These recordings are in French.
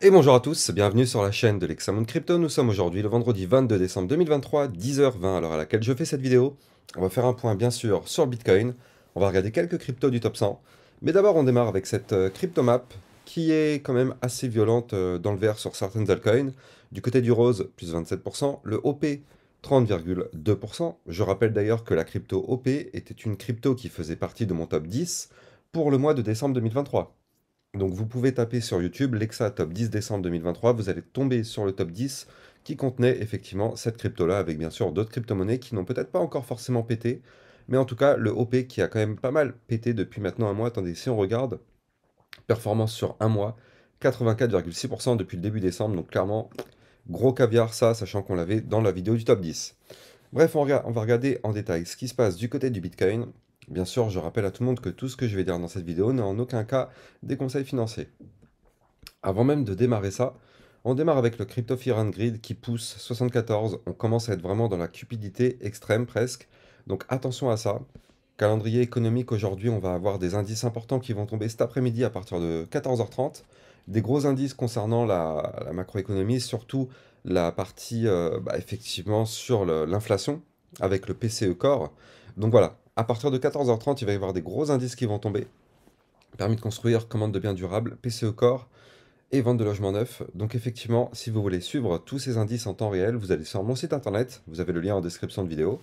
Et bonjour à tous, bienvenue sur la chaîne de l'Hexamonde Crypto. Nous sommes aujourd'hui le vendredi 22 décembre 2023, 10h20 à l'heure à laquelle je fais cette vidéo. On va faire un point bien sûr sur Bitcoin, on va regarder quelques cryptos du top 100. Mais d'abord on démarre avec cette crypto map qui est quand même assez violente dans le vert sur certaines altcoins. Du côté du rose, plus 27%, le OP 30,2%. Je rappelle d'ailleurs que la crypto OP était une crypto qui faisait partie de mon top 10 pour le mois de décembre 2023. Donc vous pouvez taper sur YouTube Lexa top 10 décembre 2023, vous allez tomber sur le top 10 qui contenait effectivement cette crypto-là, avec bien sûr d'autres crypto-monnaies qui n'ont peut-être pas encore forcément pété, mais en tout cas le OP qui a quand même pas mal pété depuis maintenant un mois. Attendez, si on regarde, performance sur un mois, 84,6% depuis le début décembre, donc clairement gros caviar ça, sachant qu'on l'avait dans la vidéo du top 10. Bref, on va regarder en détail ce qui se passe du côté du Bitcoin. Bien sûr, je rappelle à tout le monde que tout ce que je vais dire dans cette vidéo n'est en aucun cas des conseils financiers. Avant même de démarrer ça, on démarre avec le Crypto Fear and Greed qui pousse 74. On commence à être vraiment dans la cupidité extrême presque. Donc attention à ça. Calendrier économique aujourd'hui, on va avoir des indices importants qui vont tomber cet après-midi à partir de 14h30. Des gros indices concernant la macroéconomie, surtout la partie effectivement sur l'inflation avec le PCE Core. Donc voilà, à partir de 14h30, il va y avoir des gros indices qui vont tomber. Permis de construire, commande de biens durables, PCE Core et vente de logements neufs. Donc effectivement, si vous voulez suivre tous ces indices en temps réel, vous allez sur mon site internet, vous avez le lien en description de vidéo,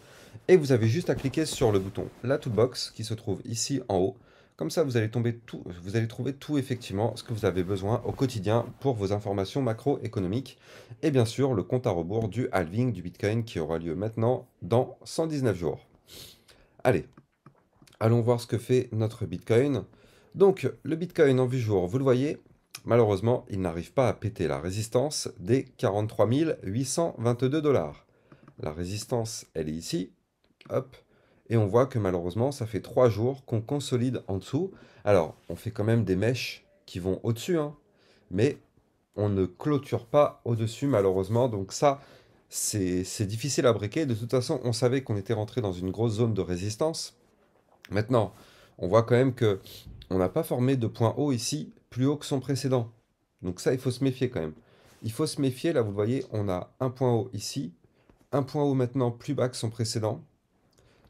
et vous avez juste à cliquer sur le bouton La Toolbox qui se trouve ici en haut. Comme ça, vous allez trouver tout effectivement ce que vous avez besoin au quotidien pour vos informations macroéconomiques. Et bien sûr, le compte à rebours du halving du Bitcoin qui aura lieu maintenant dans 119 jours. Allez, allons voir ce que fait notre Bitcoin. Donc, le Bitcoin en vue jour, vous le voyez, malheureusement, il n'arrive pas à péter la résistance des 43 822 $. La résistance, elle est ici, hop, et on voit que malheureusement, ça fait 3 jours qu'on consolide en dessous. Alors, on fait quand même des mèches qui vont au-dessus, hein, mais on ne clôture pas au-dessus, malheureusement. Donc ça, c'est difficile à briquer. De toute façon, on savait qu'on était rentré dans une grosse zone de résistance. Maintenant, on voit quand même que on n'a pas formé de point haut ici plus haut que son précédent. Donc ça, il faut se méfier quand même. Il faut se méfier, là vous le voyez, on a un point haut ici, un point haut maintenant plus bas que son précédent.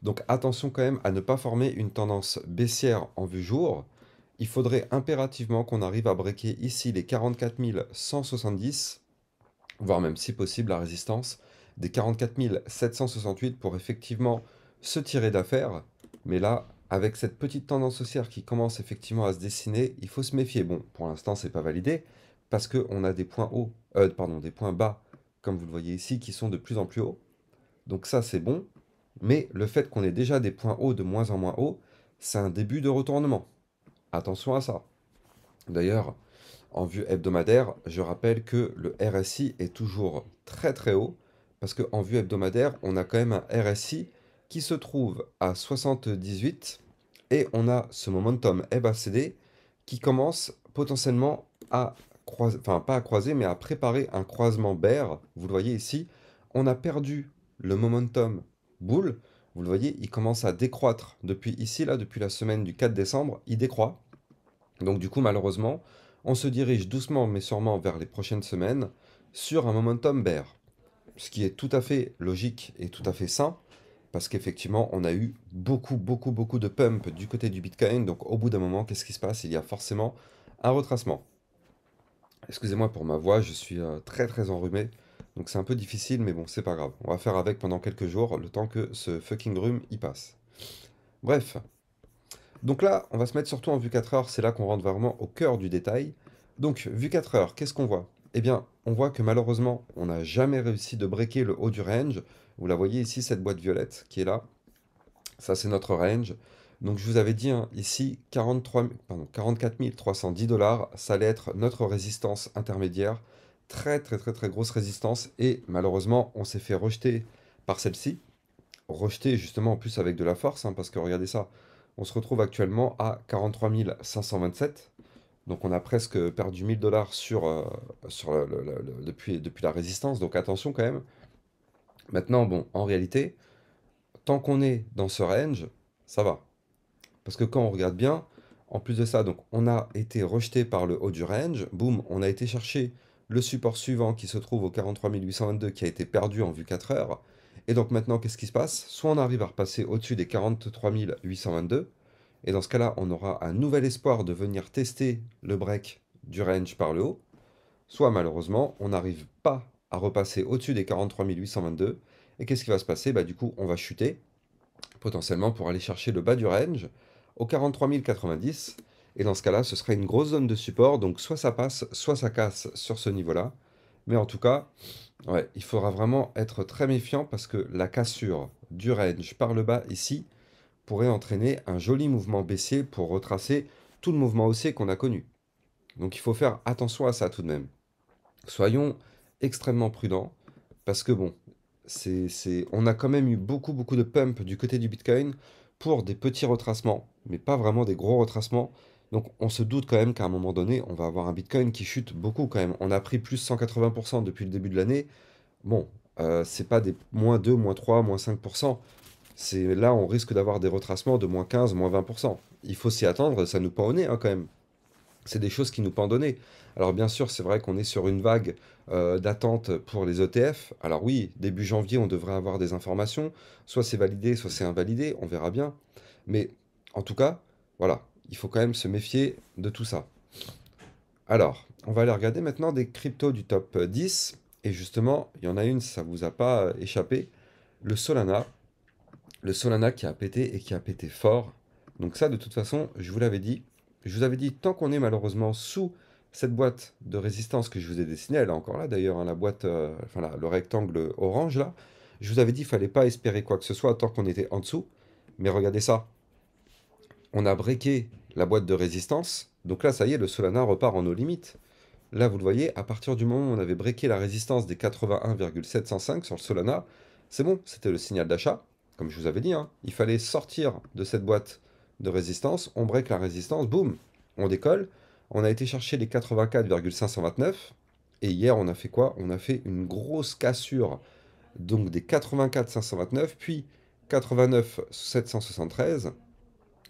Donc attention quand même à ne pas former une tendance baissière en vue jour. Il faudrait impérativement qu'on arrive à breaker ici les 44 170, voire même si possible la résistance des 44 768 pour effectivement se tirer d'affaire. Mais là, avec cette petite tendance haussière qui commence effectivement à se dessiner, il faut se méfier. Bon, pour l'instant, c'est pas validé parce qu'on a des points hauts, des points bas, comme vous le voyez ici, qui sont de plus en plus hauts. Donc ça, c'est bon. Mais le fait qu'on ait déjà des points hauts de moins en moins hauts, c'est un début de retournement. Attention à ça. D'ailleurs, en vue hebdomadaire, je rappelle que le RSI est toujours très très haut, parce qu'en vue hebdomadaire, on a quand même un RSI qui se trouve à 78, et on a ce momentum MACD qui commence potentiellement à croiser, enfin pas à croiser, mais à préparer un croisement bear. Vous le voyez ici, on a perdu le momentum bull. Vous le voyez, il commence à décroître depuis ici, là, depuis la semaine du 4 décembre, il décroît. Donc du coup, malheureusement, on se dirige doucement mais sûrement vers les prochaines semaines sur un momentum bear. Ce qui est tout à fait logique et tout à fait sain, parce qu'effectivement, on a eu beaucoup de pump du côté du Bitcoin. Donc au bout d'un moment, qu'est-ce qui se passe? Il y a forcément un retracement. Excusez-moi pour ma voix, je suis très enrhumé. Donc c'est un peu difficile, mais bon, c'est pas grave. On va faire avec pendant quelques jours, le temps que ce fucking rhume y passe. Bref, donc là, on va se mettre surtout en vue 4 heures, c'est là qu'on rentre vraiment au cœur du détail. Donc, vue 4 heures, qu'est-ce qu'on voit? Eh bien, on voit que malheureusement, on n'a jamais réussi de breaker le haut du range. Vous la voyez ici, cette boîte violette qui est là. Ça, c'est notre range. Donc, je vous avais dit, hein, ici, 44 310 $, ça allait être notre résistance intermédiaire. Très grosse résistance. Et malheureusement, on s'est fait rejeter par celle-ci. Rejeter justement en plus avec de la force, hein, parce que regardez ça, on se retrouve actuellement à 43 527, donc on a presque perdu 1000 $ depuis la résistance, donc attention quand même. Maintenant, bon, en réalité, tant qu'on est dans ce range, ça va. Parce que quand on regarde bien, en plus de ça, donc on a été rejeté par le haut du range, boum, on a été chercher le support suivant qui se trouve au 43 822 qui a été perdu en vue 4 heures. Et donc maintenant, qu'est-ce qui se passe? Soit on arrive à repasser au-dessus des 43 822, et dans ce cas-là, on aura un nouvel espoir de venir tester le break du range par le haut, soit malheureusement, on n'arrive pas à repasser au-dessus des 43 822, et qu'est-ce qui va se passer? Bah, du coup, on va chuter, potentiellement pour aller chercher le bas du range, au 43 090, et dans ce cas-là, ce sera une grosse zone de support, donc soit ça passe, soit ça casse sur ce niveau-là, mais en tout cas, ouais, il faudra vraiment être très méfiant parce que la cassure du range par le bas ici pourrait entraîner un joli mouvement baissier pour retracer tout le mouvement haussier qu'on a connu. Donc il faut faire attention à ça tout de même. Soyons extrêmement prudents parce que bon, on a quand même eu beaucoup de pump du côté du Bitcoin pour des petits retracements, mais pas vraiment des gros retracements. Donc on se doute quand même qu'à un moment donné, on va avoir un Bitcoin qui chute beaucoup quand même. On a pris plus 180% depuis le début de l'année. Bon, c'est pas des -2, -3, -5%. C'est là, on risque d'avoir des retracements de -15, -20%. Il faut s'y attendre, ça nous pend au nez, hein, quand même. C'est des choses qui nous pendent au nez. Alors bien sûr, c'est vrai qu'on est sur une vague d'attente pour les ETF. Alors oui, début janvier, on devrait avoir des informations. Soit c'est validé, soit c'est invalidé, on verra bien. Mais en tout cas, voilà, il faut quand même se méfier de tout ça. Alors, on va aller regarder maintenant des cryptos du top 10. Et justement, il y en a une, ça vous a pas échappé, le Solana. Le Solana qui a pété et qui a pété fort. Donc ça, de toute façon, je vous l'avais dit. Je vous avais dit, tant qu'on est malheureusement sous cette boîte de résistance que je vous ai dessinée, elle est encore là d'ailleurs, hein, la boîte, enfin le rectangle orange là, je vous avais dit, il fallait pas espérer quoi que ce soit tant qu'on était en dessous. Mais regardez ça, on a breaké la boîte de résistance. Donc là, ça y est, le Solana repart en nos limites. Là, vous le voyez, à partir du moment où on avait breaké la résistance des 81,705 sur le Solana, c'est bon, c'était le signal d'achat. Comme je vous avais dit, hein, il fallait sortir de cette boîte de résistance, on break la résistance, boum, on décolle. On a été chercher les 84,529. Et hier, on a fait quoi? On a fait une grosse cassure donc des 84,529, puis 89,773.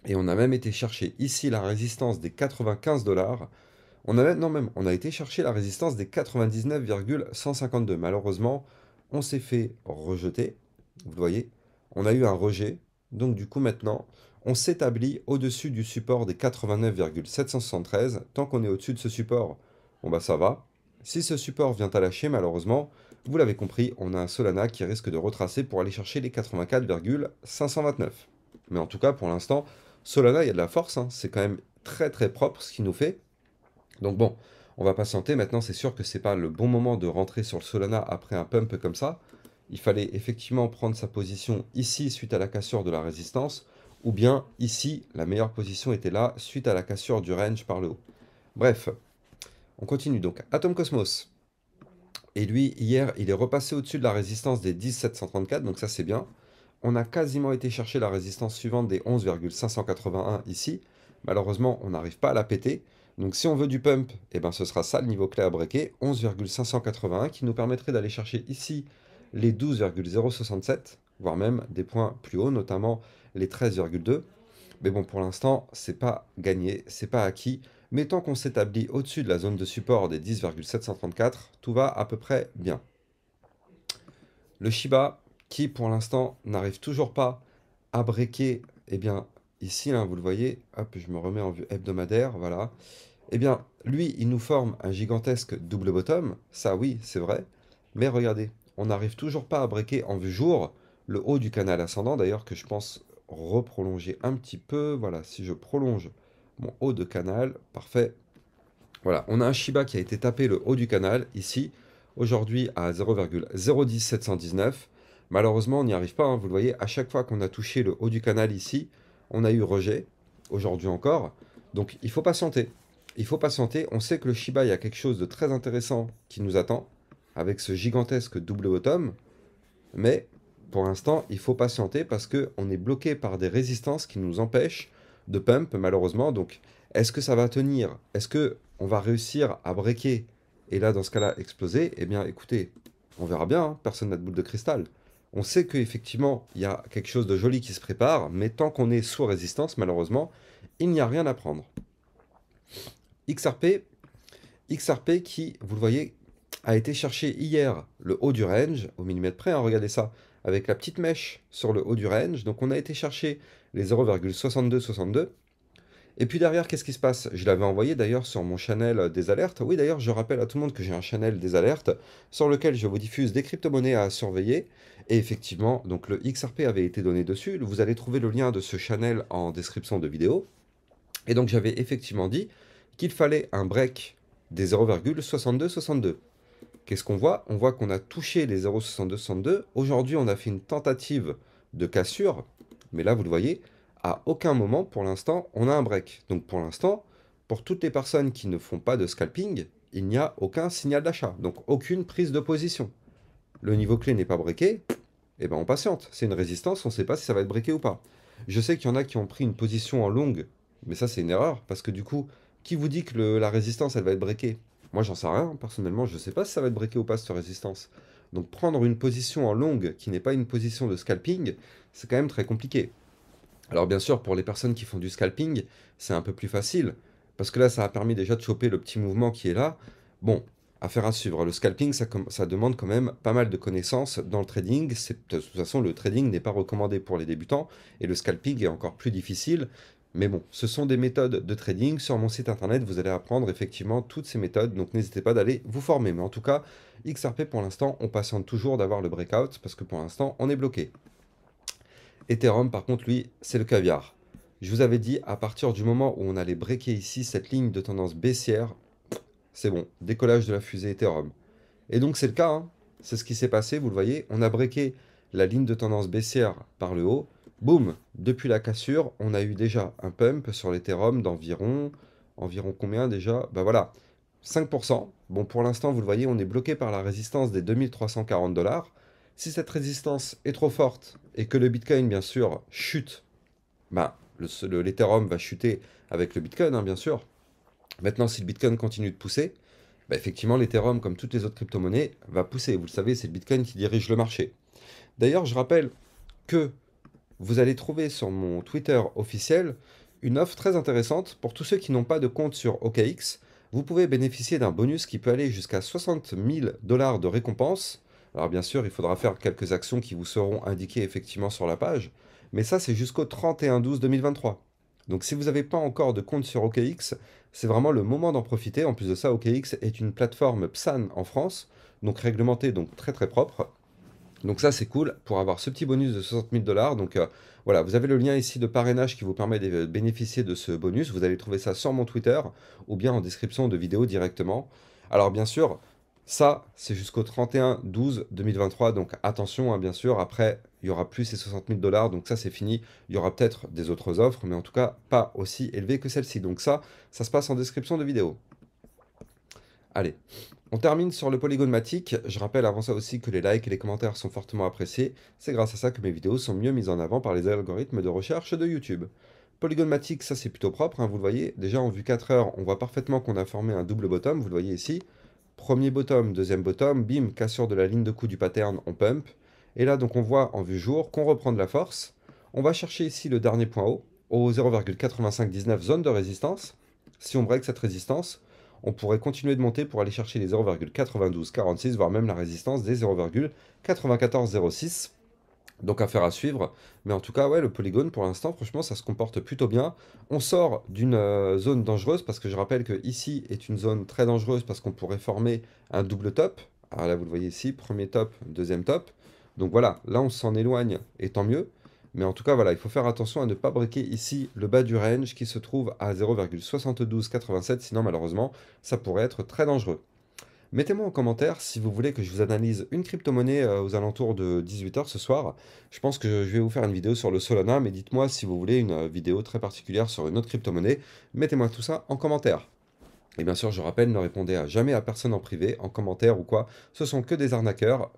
Et on a même été chercher ici la résistance des 95 $. On a été chercher la résistance des 99,152. Malheureusement, on s'est fait rejeter. Vous le voyez, on a eu un rejet. Donc du coup maintenant, on s'établit au-dessus du support des 89,773. Tant qu'on est au-dessus de ce support, bon bah ça va. Si ce support vient à lâcher, malheureusement, vous l'avez compris, on a un Solana qui risque de retracer pour aller chercher les 84,529. Mais en tout cas, pour l'instant, Solana, il y a de la force, hein. C'est quand même très propre ce qu'il nous fait. Donc bon, on va patienter. Maintenant, c'est sûr que c'est pas le bon moment de rentrer sur le Solana après un pump comme ça. Il fallait effectivement prendre sa position ici suite à la cassure de la résistance, ou bien ici, la meilleure position était là suite à la cassure du range par le haut. Bref, on continue donc. Atom Cosmos. Et lui, hier, il est repassé au-dessus de la résistance des 10,734, donc ça c'est bien. On a quasiment été chercher la résistance suivante des 11,581 ici. Malheureusement, on n'arrive pas à la péter. Donc si on veut du pump, eh ben, ce sera ça le niveau clé à breaker, 11,581, qui nous permettrait d'aller chercher ici les 12,067, voire même des points plus hauts, notamment les 13,2. Mais bon, pour l'instant, c'est pas gagné, c'est pas acquis. Mais tant qu'on s'établit au-dessus de la zone de support des 10,734, tout va à peu près bien. Le Shiba, qui pour l'instant n'arrive toujours pas à breaker, eh bien, ici, là, vous le voyez, hop, je me remets en vue hebdomadaire, voilà. Eh bien, lui, il nous forme un gigantesque double bottom, ça oui, c'est vrai, mais regardez, on n'arrive toujours pas à breaker en vue jour le haut du canal ascendant, d'ailleurs, que je pense reprolonger un petit peu, voilà, si je prolonge mon haut de canal, parfait. Voilà, on a un Shiba qui a été tapé le haut du canal, ici, aujourd'hui à 0,010719. Malheureusement, on n'y arrive pas, hein, vous le voyez, à chaque fois qu'on a touché le haut du canal ici, on a eu rejet, aujourd'hui encore. Donc il faut patienter. Il faut patienter, on sait que le Shiba, il y a quelque chose de très intéressant qui nous attend, avec ce gigantesque double bottom, mais pour l'instant, il faut patienter parce qu'on est bloqué par des résistances qui nous empêchent de pump, malheureusement. Donc, est-ce que ça va tenir? Est-ce que on va réussir à breaker et là, dans ce cas-là, exploser? Eh bien, écoutez, on verra bien, hein, personne n'a de boule de cristal. On sait qu'effectivement, il y a quelque chose de joli qui se prépare, mais tant qu'on est sous résistance, malheureusement, il n'y a rien à prendre. XRP qui, vous le voyez, a été chercher hier le haut du range, au millimètre près, hein, regardez ça, avec la petite mèche sur le haut du range. Donc on a été chercher les 0,6262. Et puis derrière, qu'est-ce qui se passe? Je l'avais envoyé d'ailleurs sur mon channel des alertes. Oui, d'ailleurs, je rappelle à tout le monde que j'ai un channel des alertes sur lequel je vous diffuse des crypto-monnaies à surveiller. Et effectivement, donc le XRP avait été donné dessus. Vous allez trouver le lien de ce channel en description de vidéo. Et donc j'avais effectivement dit qu'il fallait un break des 0,6262. Qu'est-ce qu'on voit? On voit qu'on a touché les 0,6262. Aujourd'hui, on a fait une tentative de cassure. Mais là, vous le voyez, à aucun moment, pour l'instant, on a un break. Donc pour l'instant, pour toutes les personnes qui ne font pas de scalping, il n'y a aucun signal d'achat. Donc aucune prise de position. Le niveau clé n'est pas breaké, et ben on patiente. C'est une résistance, on ne sait pas si ça va être breaké ou pas. Je sais qu'il y en a qui ont pris une position en longue, mais ça c'est une erreur, parce que du coup, qui vous dit que la résistance elle va être breakée? Moi j'en sais rien, personnellement je ne sais pas si ça va être breaké ou pas cette résistance. Donc prendre une position en longue qui n'est pas une position de scalping, c'est quand même très compliqué. Alors bien sûr, pour les personnes qui font du scalping, c'est un peu plus facile, parce que là, ça a permis déjà de choper le petit mouvement qui est là. Bon, affaire à suivre. Le scalping, ça demande quand même pas mal de connaissances dans le trading. De toute façon, le trading n'est pas recommandé pour les débutants, et le scalping est encore plus difficile. Mais bon, ce sont des méthodes de trading. Sur mon site internet, vous allez apprendre effectivement toutes ces méthodes, donc n'hésitez pas d'aller vous former. Mais en tout cas, XRP pour l'instant, on patiente toujours d'avoir le breakout, parce que pour l'instant, on est bloqué. Ethereum, par contre, lui, c'est le caviar. Je vous avais dit, à partir du moment où on allait breaker ici cette ligne de tendance baissière, c'est bon, décollage de la fusée Ethereum. Et donc c'est le cas, hein. C'est ce qui s'est passé, vous le voyez, on a breaké la ligne de tendance baissière par le haut. Boum, depuis la cassure, on a eu déjà un pump sur l'Ethereum d'environ, environ combien déjà? Ben voilà, 5%. Bon, pour l'instant, vous le voyez, on est bloqué par la résistance des 2340 $. Si cette résistance est trop forte et que le Bitcoin, bien sûr, chute, ben, l'Ethereum va chuter avec le Bitcoin, hein, bien sûr. Maintenant, si le Bitcoin continue de pousser, ben, effectivement, l'Ethereum, comme toutes les autres crypto-monnaies, va pousser. Vous le savez, c'est le Bitcoin qui dirige le marché. D'ailleurs, je rappelle que vous allez trouver sur mon Twitter officiel une offre très intéressante pour tous ceux qui n'ont pas de compte sur OKX. Vous pouvez bénéficier d'un bonus qui peut aller jusqu'à 60 000 $ de récompense. Alors bien sûr, il faudra faire quelques actions qui vous seront indiquées effectivement sur la page. Mais ça, c'est jusqu'au 31/12/2023. Donc si vous n'avez pas encore de compte sur OKX, c'est vraiment le moment d'en profiter. En plus de ça, OKX est une plateforme PSAN en France, donc réglementée, donc très très propre. Donc ça, c'est cool pour avoir ce petit bonus de 60 000 $. Donc voilà, vous avez le lien ici de parrainage qui vous permet de bénéficier de ce bonus. Vous allez trouver ça sur mon Twitter ou bien en description de vidéo directement. Alors bien sûr, ça, c'est jusqu'au 31/12/2023. Donc attention, hein, bien sûr, après, il n'y aura plus ces 60 000 $. Donc ça, c'est fini. Il y aura peut-être des autres offres, mais en tout cas, pas aussi élevées que celle-ci. Donc ça se passe en description de vidéo. Allez, on termine sur le Polygon Matic. Je rappelle avant ça aussi que les likes et les commentaires sont fortement appréciés. C'est grâce à ça que mes vidéos sont mieux mises en avant par les algorithmes de recherche de YouTube. Polygon Matic, ça c'est plutôt propre, hein, vous le voyez. Déjà en vue 4 heures, on voit parfaitement qu'on a formé un double bottom, vous le voyez ici. Premier bottom, deuxième bottom, bim, cassure de la ligne de coup du pattern, on pump. Et là donc on voit en vue jour qu'on reprend de la force. On va chercher ici le dernier point haut, au 0,8519 zone de résistance. Si on break cette résistance, on pourrait continuer de monter pour aller chercher les 0,9246, voire même la résistance des 0,9406. Donc affaire à suivre. Mais en tout cas, ouais, le polygone, pour l'instant, franchement, ça se comporte plutôt bien. On sort d'une zone dangereuse, parce que je rappelle que ici est une zone très dangereuse, parce qu'on pourrait former un double top. Alors là, vous le voyez ici, premier top, deuxième top. Donc voilà, là, on s'en éloigne, et tant mieux. Mais en tout cas, voilà, il faut faire attention à ne pas breaker ici le bas du range qui se trouve à 0,7287, sinon malheureusement, ça pourrait être très dangereux. Mettez-moi en commentaire si vous voulez que je vous analyse une crypto-monnaie aux alentours de 18 h ce soir. Je pense que je vais vous faire une vidéo sur le Solana, mais dites-moi si vous voulez une vidéo très particulière sur une autre crypto-monnaie. Mettez-moi tout ça en commentaire. Et bien sûr, je rappelle, ne répondez à jamais à personne en privé, en commentaire ou quoi. Ce sont que des arnaqueurs.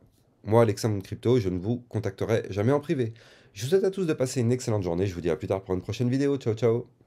Moi, Alexandre Crypto, je ne vous contacterai jamais en privé. Je vous souhaite à tous de passer une excellente journée. Je vous dis à plus tard pour une prochaine vidéo. Ciao, ciao!